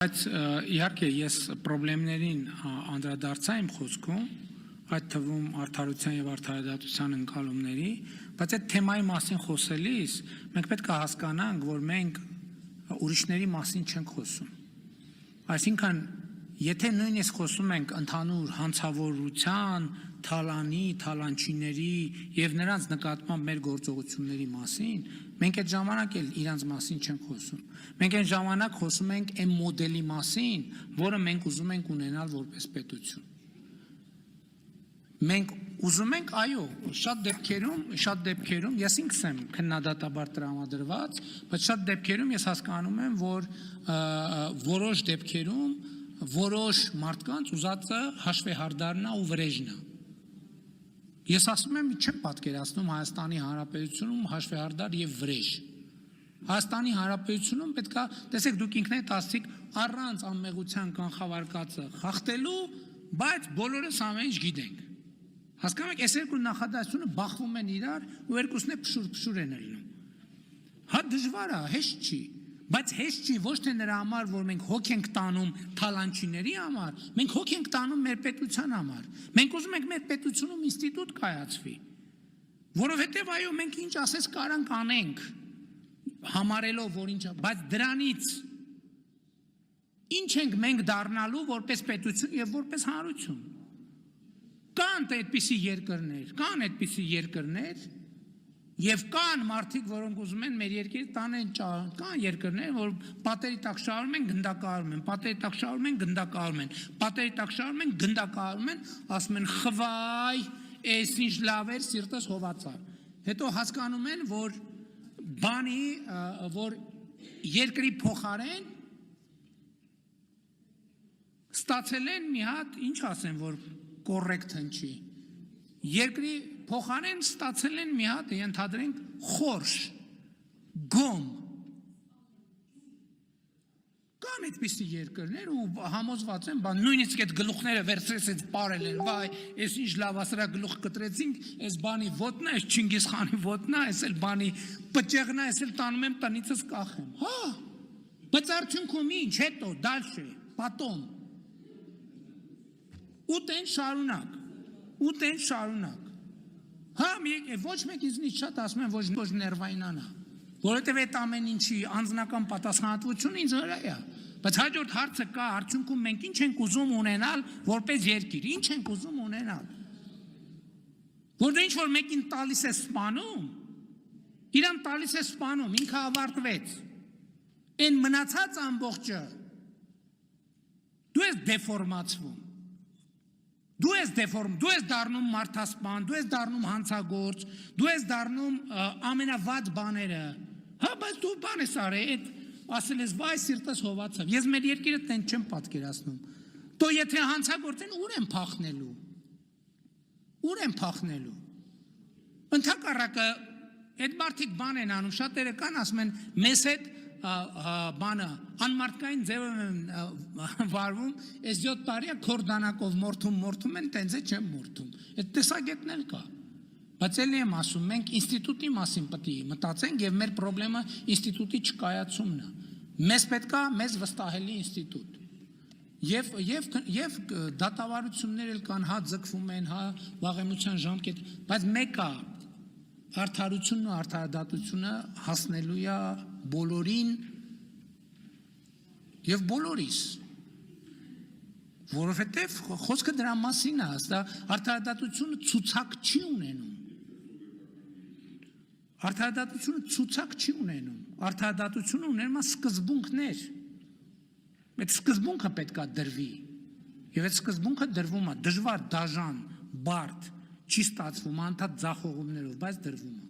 Բայց իհարկե ես խնդիրներին անդրադարձա իմ խոսքում, այդ թվում արդարության եւ արդարադատության ընկալումների, բայց այդ թեմայի մասին խոսելիս մենք պետք է հասկանանք, որ մենք ուրիշների մասին չենք խոսում։ Այսինքն, եթե նույնիսկ խոսում ենք ընդհանուր հանցավորության, թալանի, թալանչիների եւ նրանց նկատմամբ մեր գործողությունների մասին, մենք այդ ժամանակ էլ իրանց մասին չենք խոսում։ Մենք այն ժամանակ խոսում ենք այն մոդելի մասին, որը մենք ուզում ենք ունենալ որպես պետություն։ Մենք ուզում ենք, այո, շատ դեպքերում, ես ինքս եմ քննադատաբար տրամադրված, բայց շատ դեպքերում ես հասկանում եմ, որ որոշ դեպքերում որոշ մարդկանց ուզածը հաշվեհարդարն է ու վրեժն է։ Ես ասում եմ, չեմ պատկերացնում Հայաստանի Հանրապետությունում հաշվեհարդար եւ վրեժ։ Հայաստանի Հանրապետությունում պետք է, տեսեք, դուք ինքներդ ասացիք, առանց անմեղության կանխավարկածը խախտելու, բայց բոլորս ամեն ինչ գիտենք։ Հասկանում եք, այս երկու նախադասությունը բախվում են իրար ու երկուսն է փշուր են ելնում։ Հա դժվար է, հեշտ չի, բայց հեշտ չի ոչ թե նրա համար, որ մենք հոգ ենք տանում թալանչիների համար, մենք հոգ ենք տանում մեր պետության համար։ Մենք ուզում ենք մեր պետությունում ինստիտուտ կայացվի, որովհետև այո, մենք ինչ ասես կարանք անենք, համարելով, որ ինչ, բայց դրանից ինչ ենք մենք դառնալու որպես պետություն եւ որպես հանրություն։ Կան այդպիսի երկրներ, եւ կան մարդիկ, որոնք ուզում են մեր երկիրը տանեն ճարան, կան երկրներ, որ պատերի տակ շարում են, գնդակահարում են, պատերի տակ շարում են, գնդակահարում են, պատերի տակ շարում են, գնդակահարում են, ասում են խվայ, էս ինչ լավ էր, սիրտս հովացա։ Հետո հասկանում են, որ երկրի փոխարեն ստացել են մի հատ, ինչ ասեմ, որ կոռեկտ հնչի։ Երկրի փոխարեն ստացել են մի հատ, ենթադրենք, խորշ, գոմ։ Կան այդպիսի երկրներ ու համոզված են, նույնիսկ այդ գլուխները վերցրեցից պարել են, վայ, այս ինչ լավ ասրա գլուխ կտրեցինք, այս բանի ոտն է, այս Չինգիզ խանի ոտն է, այս էլ բանի պճեղն է, այս էլ տանում եմ տնիցս կախեմ։ Հա, բայց արդյունքում ինչ, հետո, դալշե, պատոմ։ Ուտեն շարունակ։ Հա, ոչ մեկ իզնից շատ ասում են, ոչ ներվայնանա, որովհետև այդ ամեն ինչի անձնական պատասխանատվությունը ինձ վրա է, բայց հաջորդ հարցը կա, արդյունքում մենք ինչ ենք ուզում ունենալ որպես երկիր, ինչ ենք ուզում ունենալ, որ ինչ որ մեկին տալիս է սպանում, իրան տալիս է սպանում, ինքը ավարտվեց, այն մնացած ամբողջը, դու ես դեֆորմացվում, դու ես դառնում մարդասպան, դու ես դառնում հանցագործ, դու ես դառնում ամենավատ բաները, հա, բայց դու բան ես արել, այդ ասել ես, վայ, սիրտս հովացավ, ես մեր երկիրը տեն չեմ պատկերացնում, դու եթե հանցագործ են, ուր են փախնելու, ընդհակառակը, այդ մարդիկ բան են անում, շատերը կան, ասում են, մեզ հետ բանը, անմարդկային ձևով են վարվում, այս 7 տարիա քորդանակով մորթում են, տենց է չեմ մորթում, այդ տեսագետն էլ կա, բայց էլ եմ ասում, մենք ինստիտուտի մասին պետք է մտածենք և մեր պրոբլեմը ինստիտուտի չկայացումն է, մեզ պետք է մեզ վստահելի ինստիտուտ, և դատավարություններ էլ կան, հա ձգվում են, հա վաղեմության ժամկետ, բայց մեկ է, արդարությունն ու արդարադատությունը հասնելու է բոլորին և բոլորիս, որովհետև խոսքը դրա մասին է, արդարադատությունը ցուցակ չի ունենում, արդարադատությունը ունենում է սկզբունքներ, այդ սկզբունքը պետք է դրվի, և այդ սկզբունքը դրվում է, դժվար, դաժան, բարդ, չի ստացվում, անդադ ձախողումներով, բայց դրվում է։